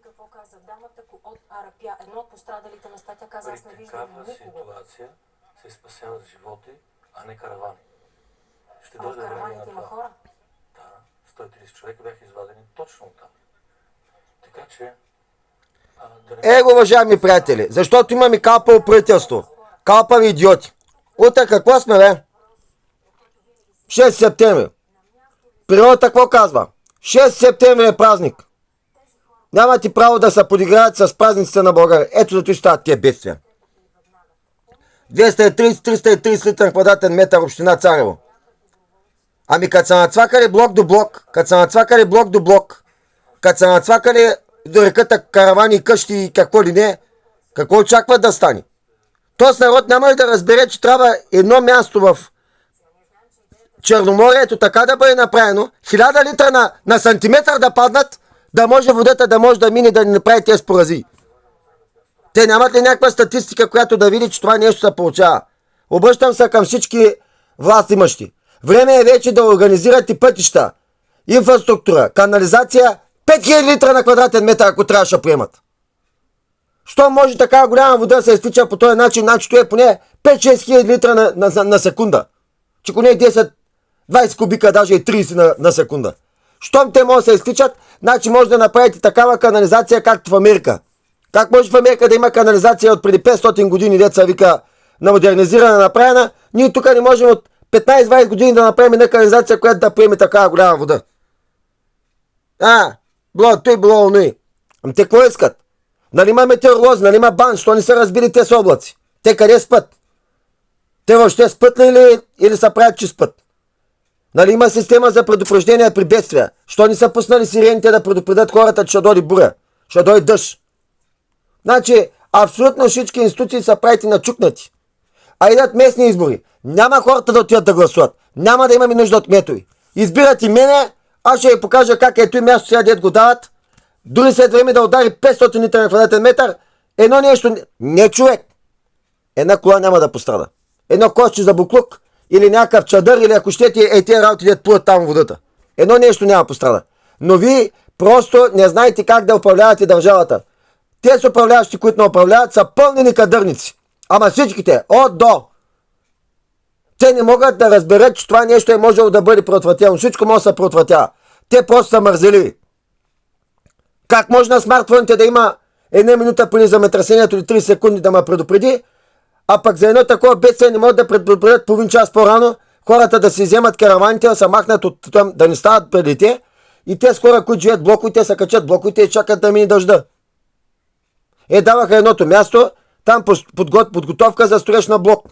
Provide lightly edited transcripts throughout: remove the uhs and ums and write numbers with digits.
какво каза дамата от Арапя, едно от пострадалите места, тя каза, аз не виждам никого. При такава ситуация се спасяват животи, а не каравани. Ще в дойде време на караваните има това. хора? Да, 130 човека бяха извадени точно там. Така че... Уважаеми приятели, защото имаме калпаво правителство. Калпави идиоти. Утре какво сме, бе? 6 септември. Природата какво казва? 6 септември е празник. Няма ти право да се подиграят с празниците на България. Ето зато стават тия бедствия. 230-330 литра на квадратен метър община Царево. Ами като са нацвакали блок до блок, като са нацвакали до реката каравани и къщи и какво ли не, какво очакват да стане? Този народ няма ли да разбере, че трябва едно място в Черноморието така да бъде направено, 1000 литра на сантиметър да паднат, да може водата да може да мине да ни направи тези поразии. Те нямат ли някаква статистика, която да види, че това нещо се получава? Обръщам се към всички властимащи. Време е вече да организирате пътища, инфраструктура, канализация, 5000 литра на квадратен метър, ако трябваше да приемат. Що може така голяма вода да се изтича по този начин, значи това е поне 5-6 хиляди литра на секунда. Че поне 10-20 кубика, даже и 30 на секунда. Щом те могат да се изтичат, значи може да направите такава канализация, както в Америка. Как може в Америка да има канализация от преди 500 години, деца вика, на модернизирана, направена, ние тук не можем от 15-20 години да направим една канализация, която да приеме такава голяма вода. Било той, било оной. Ами те какво искат? Нали има метеоролози, нали има бан, що не са разбили тези облаци? Те къде спят? Те въобще спът ли или са правят, че спът? Нали има система за предупреждение при бедствия? Що не са пуснали сирените да предупредят хората, че ще дойде буря? Ще дойде дъжд? Значи, абсолютно всички институции са правите начукнати. А идат местни избори. Няма хората да отидат да гласуват. Няма да имаме нужда от методи. Избират и мене, аз ще ви покажа как ето и място сега дет го дават. Дори след време да удари 500 литра на квадратен метър, едно нещо, не човек. Една кола няма да пострада. Едно кошче за буклук или някакъв чадър, или ако щете, тези работи дет плуват там водата. Едно нещо няма пострада. Но вие просто не знаете как да управлявате държавата. Тези управляващи, които не управляват, са пълни никадърници. Ама всичките, от до. Те не могат да разберат, че това нещо е можело да бъде предотвратено. Всичко може да се предотвратява. Те просто са мързеливи. Как може на смартфоните да има една минута преди земетресението или 30 секунди да ме предупреди, а пък за едно такова бедствие не могат да предупредят половин час по-рано, хората да си вземат караваните, да се махнат от там, да не стават преди те, и те с хора, които живеят блоковите, се качат блоковите и чакат да мине дъжда. Даваха едното място, там подготовка за строеж на блок.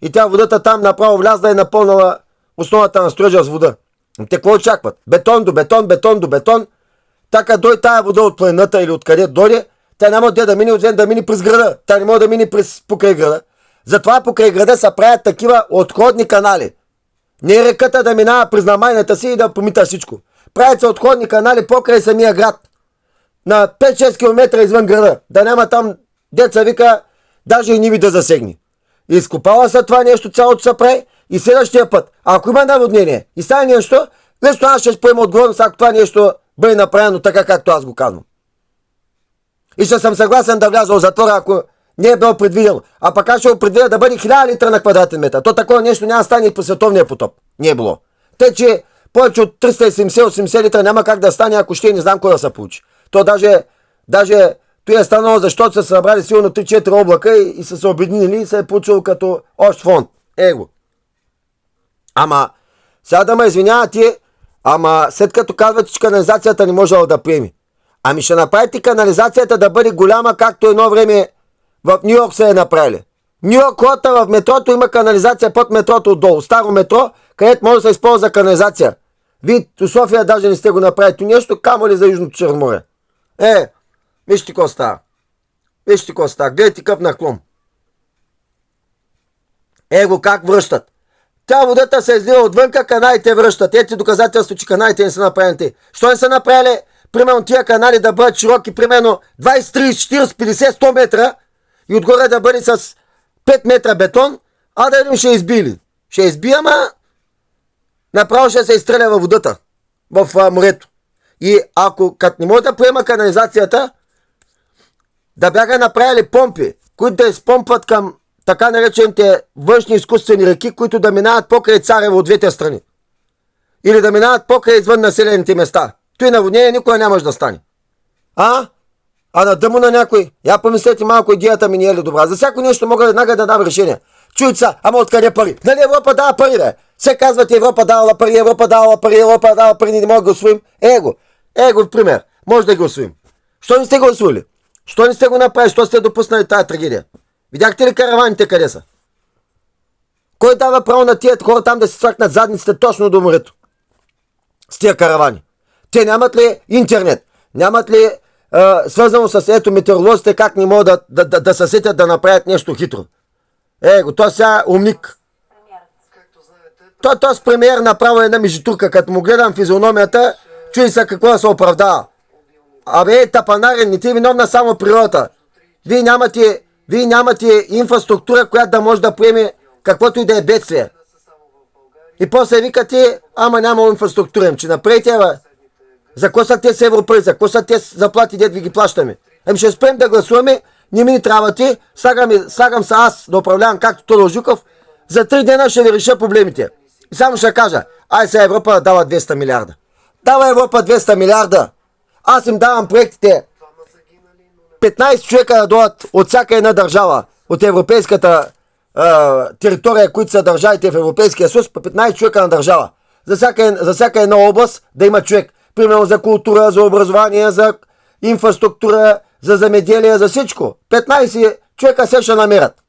И тя водата там направо влязла и напълнала основата на строежа с вода. Те какво очакват? Бетон до бетон, бетон до бетон. Така дойде тая вода от планината или откъде дойде, тя няма да мине, отвен да мине през града. Тя не може да мине покрай града. Затова покрай града се правят такива отходни канали. Не е реката да минава през намайната си и да помита всичко. Правят се отходни канали покрай самия град. На 5-6 км извън града. Да няма там, деца вика, даже и ниви да засегне. Изкопава се това нещо, цялото се прави и следващия път, ако има наводнение и стане нещо, лично аз ще поема отговорност, ако това нещо бъде направено така, както аз го казвам. И ще съм съгласен да вляза в затвора, ако не е било предвидено. А пък аз ще го предвидя да бъде 1000 литра на квадратен метър. То такова нещо няма да стане и по световния потоп. Не е било. Тъй, че повече от 370-80 литра няма как да стане, ако ще не знам кой да се получи. То даже той е станало, защото са събрали силно 3-4 облака и са се обединили и се е получило като общ фонд. Его. Ама, сега да ме извинявате, ама след като казвате, че канализацията не можела да приеми. Ами ще направите канализацията да бъде голяма, както едно време в Нью Йорк се е направили. Нью Йорк хората в метрото има канализация под метрото отдолу. Старо метро, където може да се използва за канализация. Вие в София даже не сте го направили нещо, камо ли за Южното Черноморие. Вижте какво става. Вижте какво става. Гледайте къв наклон. Его как връщат. Тя водата се излива отвънка, каналите връщат. Ето доказателство, че каналите не са направени. Що не са направили? Примерно тия канали да бъдат широки, примерно 20, 30, 40, 50, 100 метра и отгоре да бъде с 5 метра бетон, а да им ще избили. Ще изби, ама направо ще се изстреля във водата, в морето. И ако като не може да приема канализацията, да бяха направили помпи, които да изпомпват към така наречените външни изкуствени реки, които да минават покрай Царево от двете страни. Или да минават покрай извън населените места. Той наводнение никога нямаш да стане. А на дъмо на някой. Я помислете малко, идеята ми не е ли добра. За всяко нещо мога веднага да дам решение. Чуйте са, ама откъде пари? Нали Европа дава пари, бе? Се казват Европа давала пари, Европа давала пари, ние не мога да го усвоим. Его, пример. Може да го усвоим. Що не сте го усвоили? Що не сте го направили? Що сте допуснали тази трагедия? Видяхте ли караваните къде са? Кой дава право на тия хора там да се свъркнат задниците точно до морето? С тия каравани. Те нямат ли интернет? Нямат ли свързано с метеоролозите как не могат да се сетят да направят нещо хитро? То сега умник. Този премиер направо една межитурка, като му гледам физиономията, чуй се какво да се оправдава. Тапанарен, не ти е виновна само природата. Вие нямате инфраструктура, която да може да приеме каквото и да е бедствие. И после викате, ама няма инфраструктура. Че направите, за какво са те с европари, за какво са те заплати, дед ви ги плащаме? Ще спрем да гласуваме, не ми не трябва ти, слагам се аз да управлявам както Тодор Жуков, за 3 дена ще ви реша проблемите. И само ще кажа, сега Европа дава 200 милиарда. Дава Европа 200 милиарда. Аз им давам проектите 15 човека да дойдат от всяка една държава, от европейската територия, които са държавите в Европейския съюз, по 15 човека на държава. За всяка една област да има човек. Примерно за култура, за образование, за инфраструктура, за земеделие, за всичко. 15 човека се ще намерят.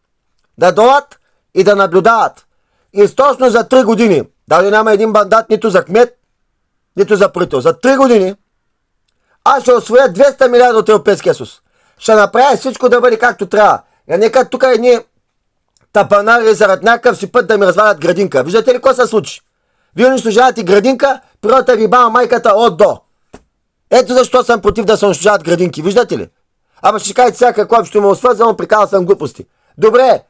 Да дойдат и да наблюдават. И точно за 3 години, даже няма един мандат нито за кмет, нито за правител. За 3 години аз ще освоя 200 милиарда от Европейския съюз. Ще направя всичко да бъде както трябва. Нека тук едни тапанари зарад някакъв си път да ми развалят градинка. Виждате ли какво се случи? Вие унищожавате градинка, природата ви бава майката от до. Ето защо съм против да се унищожават градинки. Виждате ли? Ама ще кажете сега какво общо ме свързвам, приказал съм глупости. Добре,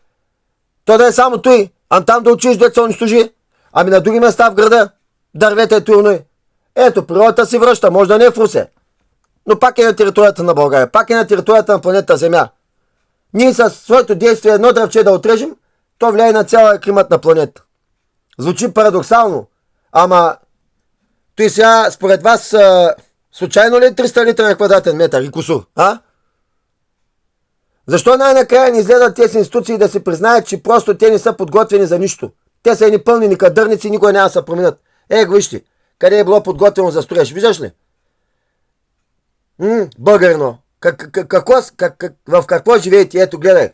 то да е само той. Там да учиш да се унищожи. Ами на други места в града дървета е туйно. Ето, природата си връща, може да не е в Русе. Но пак е на територията на България, пак е на територията на планета Земя. Ние със своето действие едно дръвче да отрежем, то влияе на цялия климат на планета. Звучи парадоксално, ама той сега според вас случайно ли е 300 литра на квадратен метър и кусур? Защо най-накрая не изгледат тези институции да се признаят, че просто те не са подготвени за нищо? Те са едни пълни никадърници и никога няма да се променят. Вижте, къде е било подготвено за строеж, виждаш ли? Българино, в какво живеете? Ето, гледай.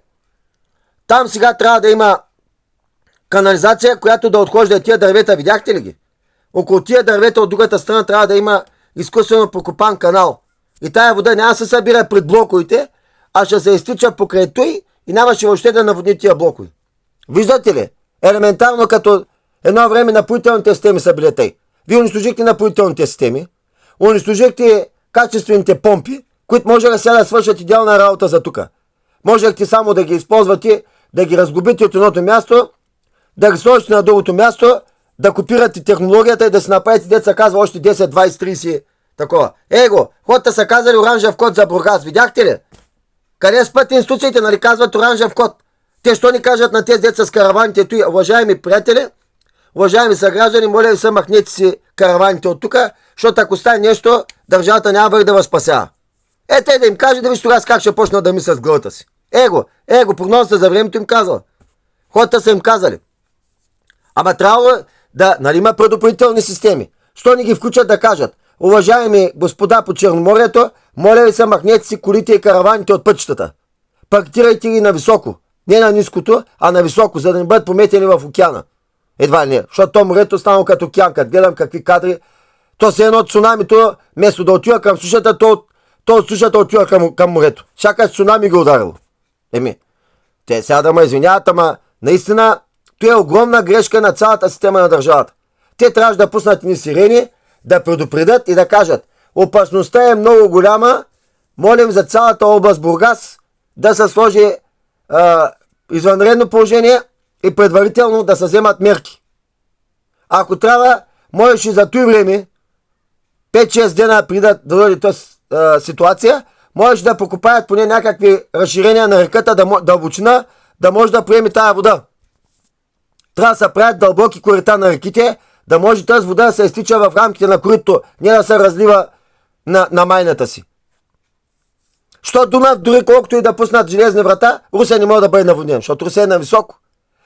Там сега трябва да има канализация, която да отхожда тия дървета. Видяхте ли ги? Около тия дървета от другата страна трябва да има изкуствено прокопан канал. И тая вода няма да се събира пред блоковете, а ще се изтича покрай той и нямаше въобще да наводни тия блокове. Виждате ли? Елементарно като едно време напоителните системи са били тъй. Вие унищожихте напоителните системи, унищожихте качествените помпи, които може да сега да свършат идеална работа за тука. Можехте само да ги използвате, да ги разгубите от едното място, да ги сложите на другото място, да копирате технологията и да си направите, деца казва, още 10, 20, 30 такова. Хората са казали оранжев код за Бургас. Видяхте ли? Къде спят институциите, нали казват оранжев код? Те що ни кажат на тези деца с караваните? Той, уважаеми приятели, уважаеми съграждани, моля ви се, махнете си караваните от тук, защото ако стане нещо, държавата няма да възпася. Те да им каже, да виж тогава как ще почнат да мислят с главата си. Прогнозата за времето им казва. Хората са им казали. Ама трябва да, нали има предупредителни системи. Що ни ги включат да кажат? Уважаеми господа по Черноморието, моля ви се, махнете си колите и караваните от пътищата. Паркирайте ги на високо. Не на ниското, а на високо, за да не бъдат пометени в океана. Едва ли не. Защото то морето станало като океан. Като гледам какви кадри. То се едно цунамито, вместо да отива към сушата, то от сушата отива към морето. Сякаш цунами го ударило. Те сега да ме извиняват, ама наистина това е огромна грешка на цялата система на държавата. Те трябва да пуснат ни сирени, да предупредят и да кажат: опасността е много голяма, молим за цялата област Бургас да се сложи извънредно положение и предварително да се вземат мерки. Ако трябва, можеш и за това време, 5-6 дена преди да дойде тази ситуация, можеш да покупаят поне някакви разширения на реката, дълбочина, да може да приеме тая вода. Трябва да се правят дълбоки корита на реките, да може тази вода да се изтича в рамките на корито, не да се разлива на майната си. Що Дунав, дори колкото и да пуснат железни врата, Русе не може да бъде наводнен, защото Русе е на високо.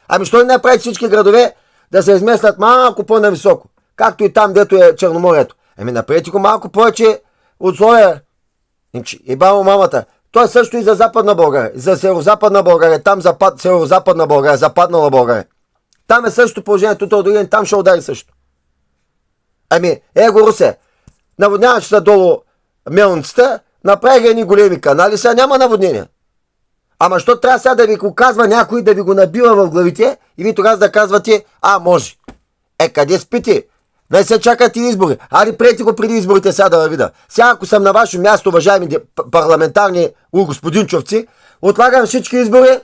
Ами що не направи всички градове да се изместят малко по-нависоко, както и там, дето е Черноморието. Ами направете го малко повече условия. И бамо мамата. Той също и за Западна България, за Северо-Западна България, там Северо-Западна България, Западнала България. Там е същото положението, там ще удари също. Ами, го Русе, наводняваш се долу мелницата, направи едни големи канали, сега няма наводнение. Ама що трябва сега да ви го казва някой, да ви го набива в главите и ви тогава да казвате, може. Къде спите? Не се чакат и избори. Ари прейте го преди изборите сега да видя. Сега ако съм на ваше място, уважаеми парламентарни господинчовци, отлагам всички избори,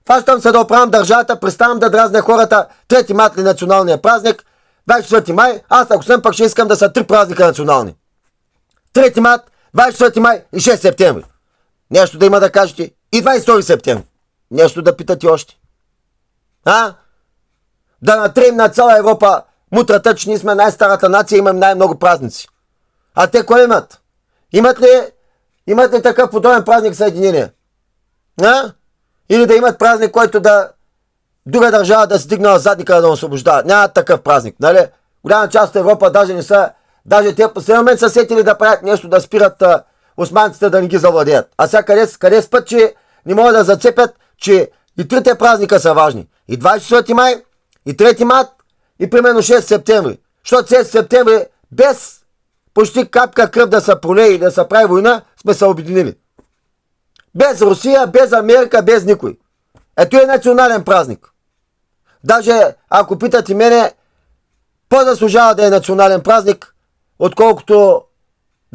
фащам се да оправям държавата, преставам да дразня хората. 3 март ли националния празник, 24 май, аз ако съм пък ще искам да са 3 празника национални. 3 март, 24 май и 6 септември. Нещо да има да кажете. И 22 септември. Нещо да питате още. Да натрем на цяла Европа мутрата, че ние сме най-старата нация и имаме най-много празници. А те кой имат? Имат ли такъв подобен празник Съединение? Или да имат празник, който да друга държава да се дигнала задника да освобождава? Няма такъв празник, нали? Голяма част от Европа даже не са, даже те по следния момент са сетили да правят нещо, да спират османците да не ги завладеят. А сега къде спът, че не могат да зацепят, че и 3 празника са важни. И 24 май, и 3 март, и примерно 6 септември. Защото 6 септември без почти капка кръв да се пролее и да се прави война, сме се обединили. Без Русия, без Америка, без никой. Ето е национален празник. Даже ако питате мене, по-заслужава да е национален празник, отколкото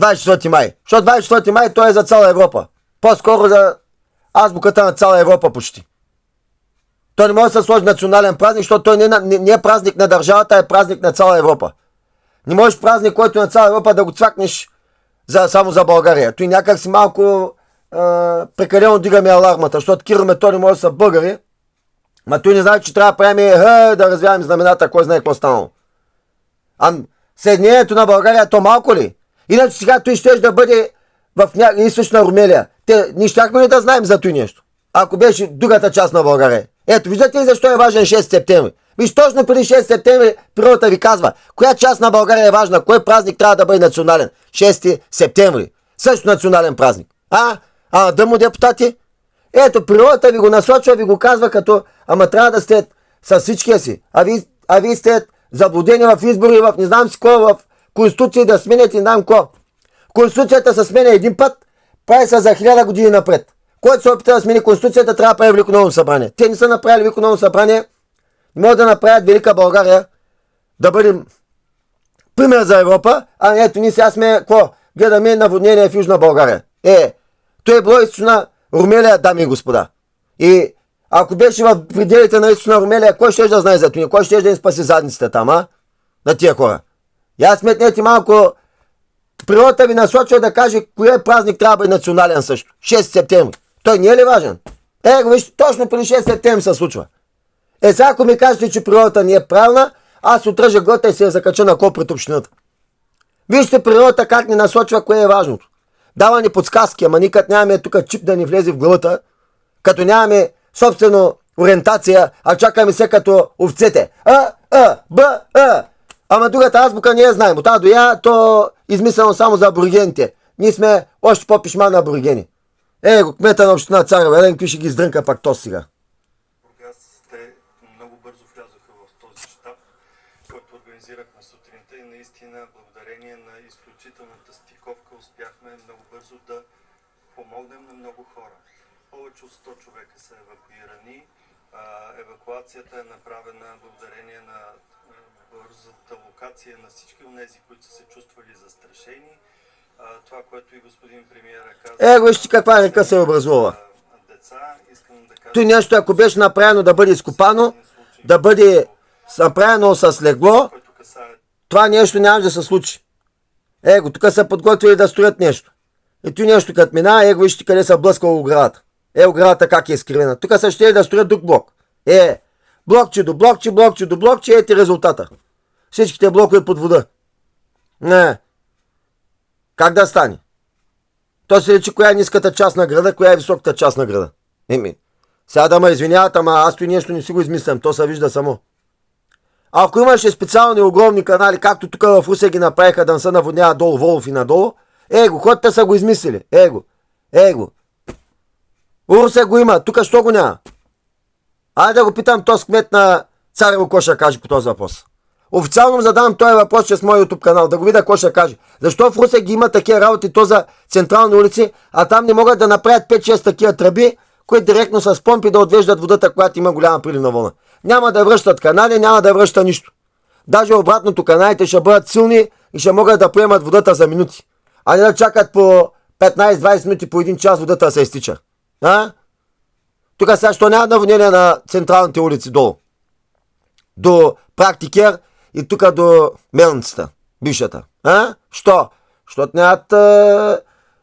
24 май. Защото 24 май той е за цяла Европа. По-скоро за азбуката на цяла Европа почти. Той не може да се сложи национален празник, защото той не е празник на държавата, е празник на цяла Европа. Не можеш празник, който е на цяла Европа да го цвакнеш само за България. Той някак си малко прекалено дигаме алармата, защото Кирил Методи може да са българи, ма той не знае, че трябва да правим да развяваме знамената, кой знае какво станало. Съединението на България то малко ли? Иначе сега той ще да бъде в източна Румелия. Ние щяхме ли да знаем за той нещо? Ако беше другата част на България. Ето, виждате ли защо е важен 6 септември? Виж, точно преди 6 септември природата ви казва, коя част на България е важна, кой празник трябва да бъде национален. 6 септември. Също национален празник. Дъмо депутати? Ето, природата ви го насочва, ви го казва като, трябва да сте с всичкия си. А ви сте заблудени в избори, в не знам си кой, в Конституция да сменяте, не знам ко. Конституцията се сменя един път, прави се за 1000 години напред. Който се опита да смени Конституцията, трябва да прави Велико народно събрание. Те не са направили Велико народно събрание, не могат да направят Велика България да бъдем пример за Европа, ето ние сега сме, гледаме наводнение в Южна България. Той е било източна Румелия, дами и господа. И ако беше в пределите на източна Румелия, кой ще да знае за това? Кой ще да им спаси задницата там, на тия хора? Я сметнете малко, природата ви насочва да каже, кое празник трябва да бъде национален също. 6 септември. Той не е ли важен? Вижте, точно преди 6 септември се случва. Сега ако ми кажете, че природата не е правилна, аз отръжа глъта и се я закача на кол пред общината. Вижте природата как ни насочва, кое е важното. Дава ни подсказки, ама никак нямаме тук чип да ни влезе в главата, като нямаме собствено ориентация, а чакаме се като овцете. Ама другата азбука не я знаем. От А до Я, то измислено само за аборигените. Ние сме още по-пишмани аборигени. Кмета на община Царево, Елен какви ще ги издрънка пак то сега. Бургас, те много бързо влязоха в този щаб, който организирахме сутринта и наистина благодарение на изключителната стиковка успяхме много бързо да помогнем на много хора. Повече от 100 човека са евакуирани. Евакуацията е направена благодарение на бързата локация на всички онези, които са се чувствали застрашени. Това, което и господин премиера каза... Вижте каква река се е образувала. Деца, искам да кажа... Той нещо, ако беше направено да бъде изкопано, да бъде направено с легло, това нещо няма да се случи. Тук са подготвили да строят нещо. И той нещо като мина, вижте къде са блъскало оградата. Оградата как е скривена. Тук са ще да строят друг блок. Блокче до блокче, блокче до блокче, ето резултата. Всичките блокове под вода. Не. Как да стане? То се речи коя е ниската част на града, коя е високата част на града. Сега да ме извиняват, ама аз той нещо не си го измислям, то се вижда само. Ако имаше специални огромни канали, както тук в Русе ги направиха да не се наводнява долу Волов и надолу, хората са го измислили. Русе го има, тук що го няма? Айде да го питам този кмет на Царево, какво ще каже по този въпрос. Официално задавам този въпрос чрез моя YouTube канал, да го видя какво ще каже. Защо в Русе ги има такива работи, то за централни улици, а там не могат да направят 5-6 такива тръби, които директно с помпи да отвеждат водата, когато има голяма приливна вълна. Няма да връщат канали, няма да връща нищо. Даже обратното, каналите ще бъдат силни и ще могат да приемат водата за минути. А не да чакат по 15-20 минути, по 1 час водата да се изтича. Тук сега що няма наводнение на централните улици долу. До Практикер и тук до Мелницата, бившата. Що? Защото нямат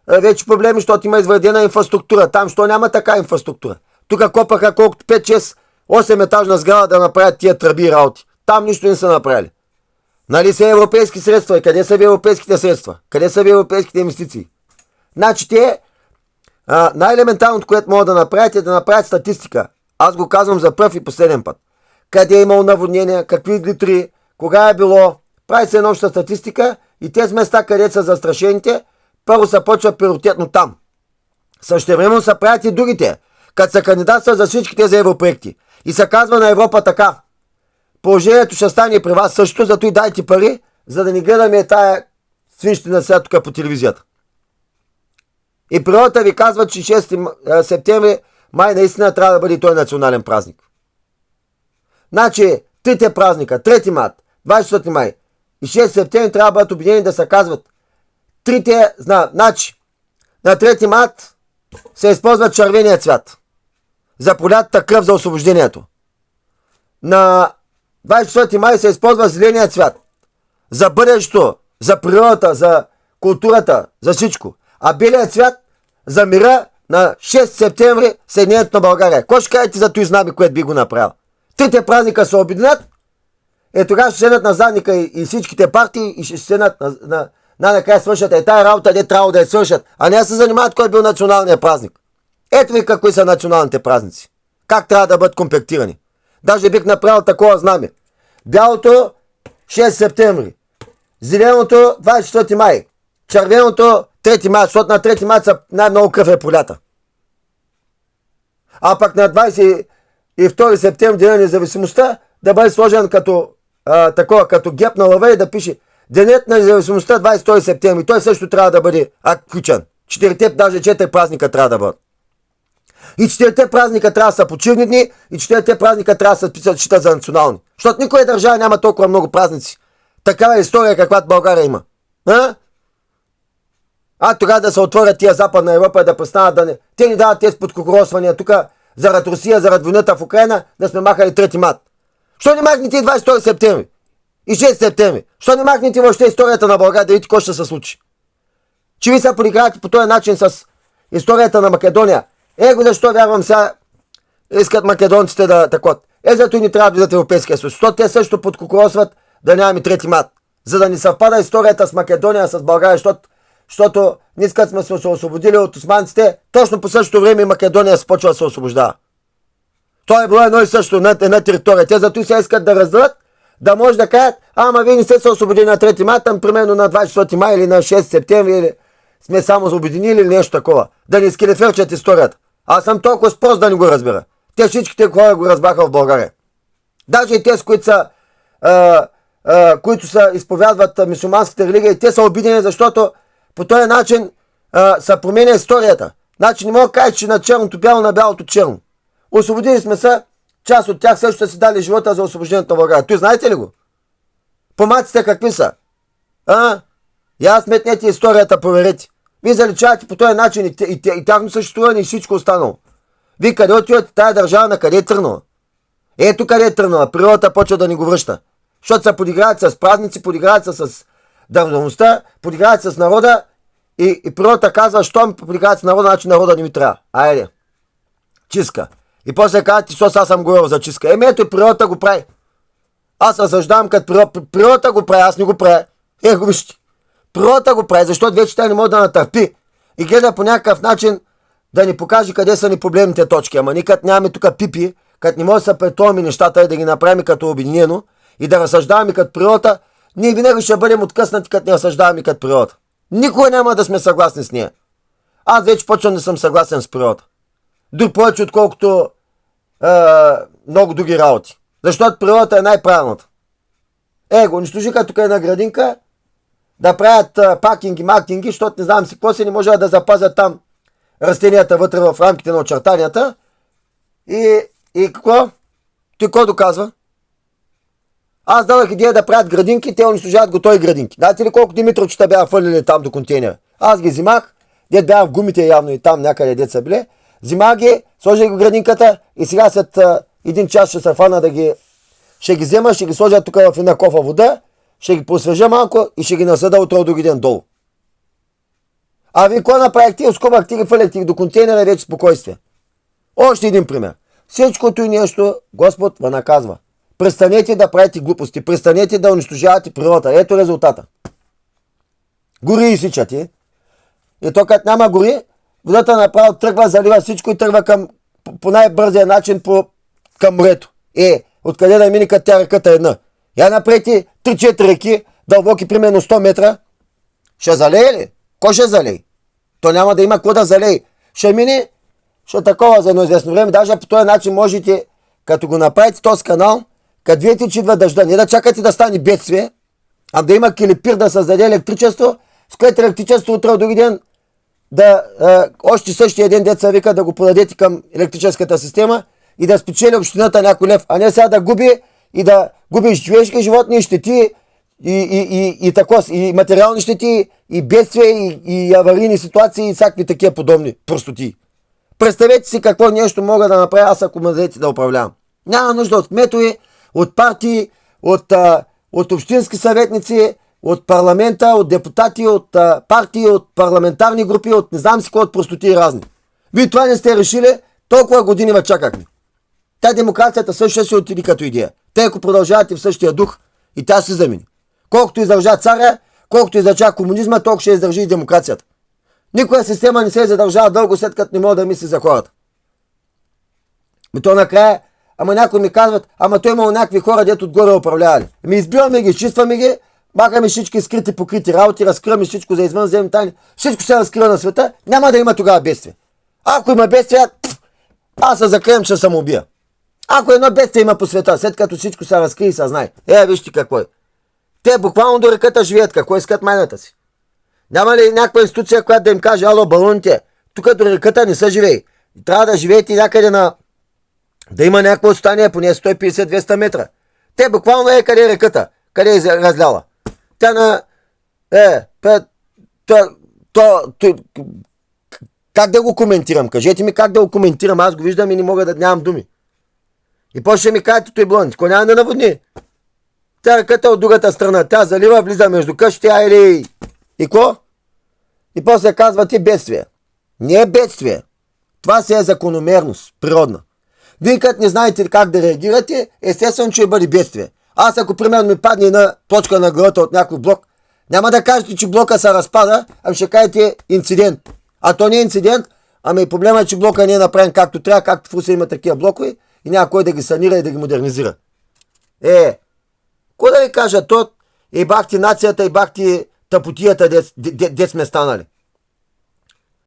вече проблеми, защото има изведена инфраструктура. Там що няма така инфраструктура? Тук копаха колкото 5-6-8 етажна сграда да направят тия тръби и работи. Там нищо не са направили. Нали са европейски средства? И къде са ви европейските средства? Къде са ви европейските инвестиции? Значи те най-елементарното, което могат да направят е да направят статистика. Аз го казвам за пръв и последен път. Къде е имало наводнения, какви литри, кога е било. Прави се една обща статистика и тези места, където са застрашените, първо се почва приоритетно там. Същевременно се правят и другите, като се кандидатства за всички тези европроекти. И се казва на Европа така: положението ще стане при вас също, зато и дайте пари, за да ни гледаме тая свинщина сега тук по телевизията. И природата ви казва, че 6 септември май наистина трябва да бъде той национален празник. Значи, трите празника, 3 март, 24 май и 6 септември трябва да бъдат обединени да се казват трите, значи, на 3 март се използва червения цвят за пролятата кръв за освобождението. На 24 май се използва зеления цвят за бъдещето, за природата, за културата, за всичко. А белият цвят за мира на 6 септември Съединението на България. Кой ще кажете за този знаме, което би го направил? Трите празника се обединят, тогава ще седнат на задника и всичките партии и ще седнат накрая свършат тая работа, не трябва да я свършат, а не се занимават кой бил националният празник. Ето ви какви са националните празници. Как трябва да бъдат комплектирани. Даже бих направил такова знаме. Бялото 6 септември, зеленото 24 май, червеното 3 март, защото на 3 март са най-много кръв е пролята. А пък на 22 септември, Деня на независимостта, да бъде сложен като геп на лъва и да пише Денят на независимостта 22 септември. Той също трябва да бъде включен. 4 празника трябва да бъдат. И 4 празника трябва да са почивни дни, и 4 празника трябва да се считат за национални. Защото никоя държава няма толкова много празници. Такава история, каквато България има. Тогава да се отворят тия Западна Европа и да престанат да не... Те ни дават тези подкокоросвания тук заради Русия, заради войната в Украина, да сме махали 3 март. Що не махнете и 22 септември? И 6 септември? Що не махнете въобще историята на България да видите какво ще се случи? Че ви се подигравате по този начин с историята на Македония. Защо вярвам сега искат македонците да такот. Зато и ни трябва да влизат в Европейския съюз. Защото те също подкокоросват да нямаме 3 март. За да ни съвпада историята с Македония, с България, защото ние сме се освободили от османците, точно по същото време и Македония се почва да се освобождава. То е било едно и също на една територия. Те зато и сега искат да раздадат, да може да кажат, ама вие не сте се освободили на 3 марта, там примерно на 24 май или на 6 септември, или сме само обединили или нещо такова. Да не скелеферчат историята. Аз съм толкова спрос да не го разбера. Те всичките хора го разбраха в България. Даже и тези, които изповядват мюсюлманската религия, те са обидени, защото по този начин се променя историята. Значи не мога да кажа, че на черното бяло, на бялото черно. Освободили сме се, част от тях също са си дали живота за освобождението на България. Той знаете ли го? Помаците какви са? Я сметнете историята, проверете. Вие заличавате по този начин и тяхно съществуване и всичко останало. Вие къде отивате тая държава, на къде е тръгнала? Ето къде е тръгнала. Природата почва да ни го връща. Защото се подиграват с празници, подиграват се с държавността, подиграват с народа И природата казва, що ми прикарате с народа, значи народа не ми трябва. Айде. Чистка. И после казват, защото аз съм говорил за чистка. Ето и природата го прави. Аз разсъждавам като природата го прави, аз не го правя. Го вижте. Природата го прави, защото вече тя не може да натърпи. И гледа по някакъв начин да ни покаже къде са ни проблемните точки. Ама ние като нямаме тук пипи, като не може да се претоваме нещата и да ги направим като обединено и да разсъждаваме като природата, ние винаги ще бъдем откъснати, като не разсъждаваме като природата. Никога няма да сме съгласни с нея. Аз вече почвам да съм съгласен с природата. Дори повече, отколкото много други работи. Защото природата е най-правилната. Го унищожиха тук една градинка, да правят пакинги, маркинги, защото не знам си какво си, не може да запазят там растенията вътре в рамките на очертанията. И какво? Той какво доказва? Аз дадах идея да правят градинки, те унищожават готови градинки. Знаете ли колко Димитровчета бяха фърлили там до контейнера? Аз ги взимах, дет бяха в гумите явно и там някъде деца били. Взимах ги, сложих го градинката и сега след един час ще се фана ще ги взема, ще ги сложа тук в една кофа вода, ще ги посвежа малко и ще ги насъда утре други ден долу. А вие какво направихте? Оскобахте ги, фърлихте ги до контейнера, вече спокойствие. Още един пример. Всичкото и нещо Господ ва наказва. Престанете да правите глупости, престанете да унищожавате природата. Ето резултата. Гори изсичате. И то като няма гори, водата направо тръгва, залива всичко и тръгва по най-бързия начин към морето. Откъде да мине като тя реката една? Я направите 3-4 реки, дълбоки примерно 100 метра. Ще залее ли? Кой ще залее? То няма да има какво да залее. Ще мине, ще такова за едно известно време. Даже по този начин можете, като го направите този канал, като видите, че идва дъжда, не да чакате да стане бедствие, а да има килипир да създаде електричество, с което електричество утре други ден още същия ден деца вика да го подадете към електрическата система и да спечели общината някой лев, а не сега да губи и да губиш човешки животни, щети и материални щети, и бедствия, и аварийни ситуации, и всякакви такива подобни простоти. Представете си какво нещо мога да направя аз, ако ме дадете да управлявам. Няма нужда от кметове, от партии, от общински съветници, от парламента, от депутати, от партии, от парламентарни групи, от не знам си какво, от простоти и разни. Вие това не сте решили, толкова години ме чакахме. Та демокрацията също ще се отиди като идея. Те ако продължавате в същия дух, и тя се замини. Колкото издържа царя, колкото издържа комунизма, толкова ще издържи и демокрацията. Никоя система не се е задържава дълго, след като не мога да мисли за хората. И то накрая, някои ми казват, той имало някакви хора, дето отгоре управлявали. Избиваме ги, изчистваме ги, махаме всички скрити покрити работи, разкриваме всичко за извънземни тайни, всичко се разкрива на света, няма да има тогава бедствие. Ако има бедствие, аз се закрием, че съм убия. Ако едно бедствие има по света, след като всичко се разкри и се знае, вижте какво е. Те буквално до реката живеят, какво искат майната си. Няма ли някаква институция, която да им каже, ало, балоните, тук до реката не са живей. Трябва да живеете някъде да има някакво отстание, поне 150-200 метра. Те буквално къде е реката, къде е разляла. Тя как да го коментирам? Кажете ми как да го коментирам, аз го виждам и не мога да нямам думи. И после ще ми кажете, той блонд, кой няма да наводни? Тя ръката от другата страна, тя залива, влиза между къщите, и какво? И после казвате бедствие. Не е бедствие. Това си е закономерност, природна. Вие като не знаете как да реагирате, естествено, че бъде бедствие. Аз ако примерно ми падне една плочка на главата от някой блок, няма да кажете, че блока се разпада, ще кажете инцидент. А то не е инцидент, проблема е, че блока не е направен както трябва, както в Руси има такива блокове и няма кой да ги санира и да ги модернизира. Кой да ви кажа, бахте нацията и бахте тъпотията, дет сме станали.